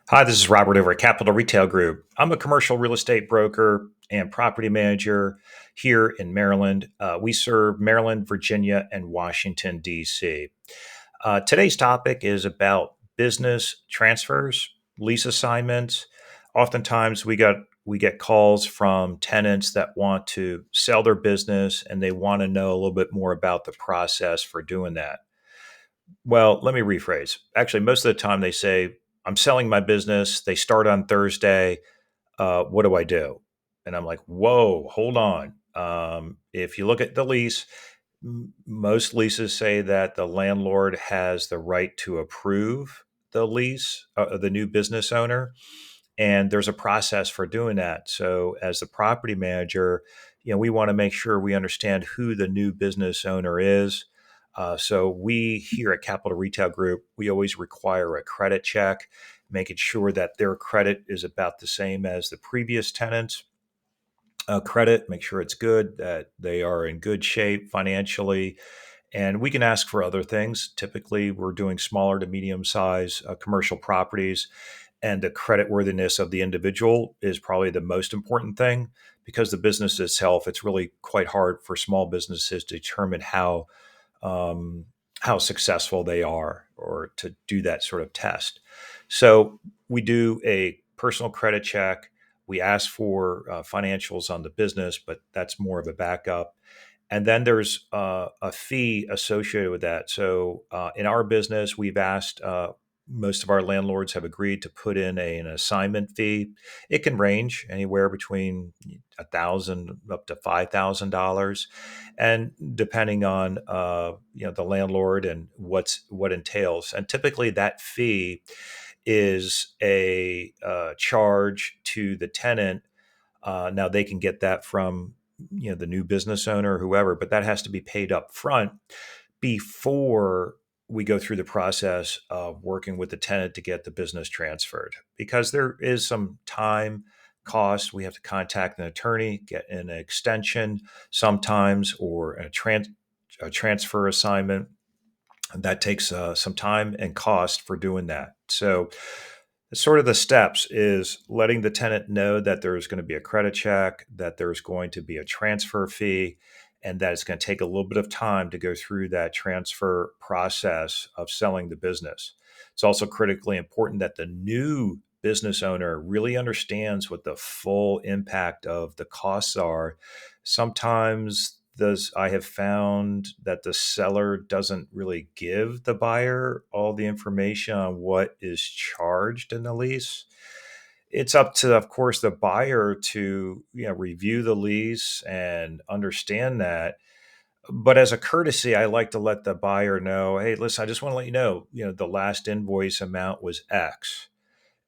Hi, this is Robert over at Capital Retail Group. I'm a commercial real estate broker and property manager here in Maryland. We serve Maryland, Virginia, and Washington, D.C. Today's topic is about business transfers, lease assignments. Oftentimes, we get calls from tenants that want to sell their business and they want to know a little bit more about the process for doing that. Well, let me rephrase. Actually, most of the time they say, I'm selling my business. They start on Thursday. What do I do? And I'm like, whoa, hold on. If you look at the lease, most leases say that the landlord has the right to approve the lease of the new business owner. And there's a process for doing that. So, as the property manager, we want to make sure we understand who the new business owner is. So, we here at Capital Retail Group, we always require a credit check, making sure that their credit is about the same as the previous tenants. Credit, make sure it's good, that they are in good shape financially, and we can ask for other things. Typically, we're doing smaller to medium size commercial properties, and the credit worthiness of the individual is probably the most important thing because the business itself, it's really quite hard for small businesses to determine um, how successful they are or to do that sort of test. So we do a personal credit check. We ask for financials on the business, but that's more of a backup. And then there's a fee associated with that. So in our business, we've asked, most of our landlords have agreed to put in an assignment fee. It can range anywhere between $1,000 up to $5,000, and depending on the landlord and what entails. And typically, that fee is a charge to the tenant. Now they can get that from the new business owner or whoever, but that has to be paid up front before we go through the process of working with the tenant to get the business transferred, because there is some time cost. We have to contact an attorney, get an extension sometimes, or a transfer assignment. And that takes some time and cost for doing that. So sort of the steps is letting the tenant know that there's going to be a credit check, that there's going to be a transfer fee, and that it's going to take a little bit of time to go through that transfer process of selling the business. It's also critically important that the new business owner really understands what the full impact of the costs are. Sometimes I have found that the seller doesn't really give the buyer all the information on what is charged in the lease. It's up to, of course, the buyer to review the lease and understand that. But as a courtesy, I like to let the buyer know, hey, listen, I just want to let the last invoice amount was X,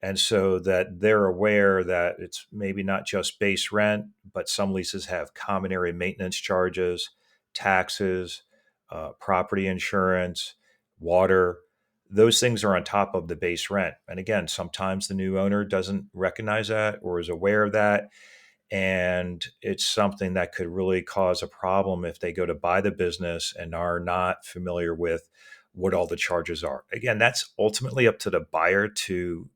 and so that they're aware that it's maybe not just base rent, but some leases have common area maintenance charges, taxes, property insurance, water. Those things are on top of the base rent. And again, sometimes the new owner doesn't recognize that or is aware of that. And it's something that could really cause a problem if they go to buy the business and are not familiar with what all the charges are. Again, that's ultimately up to the buyer to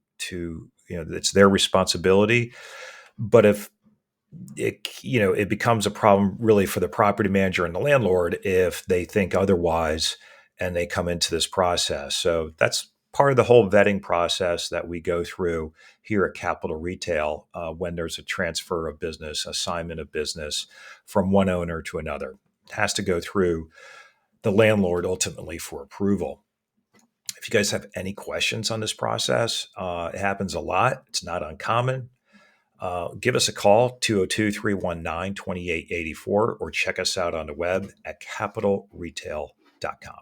it's their responsibility. But if it becomes a problem really for the property manager and the landlord if they think otherwise and they come into this process. So that's part of the whole vetting process that we go through here at Capital Retail when there's a transfer of business, assignment of business from one owner to another. It has to go through the landlord ultimately for approval. If you guys have any questions on this process, it happens a lot. It's not uncommon. Give us a call, 202 319 2884, or check us out on the web at capitalretail.com.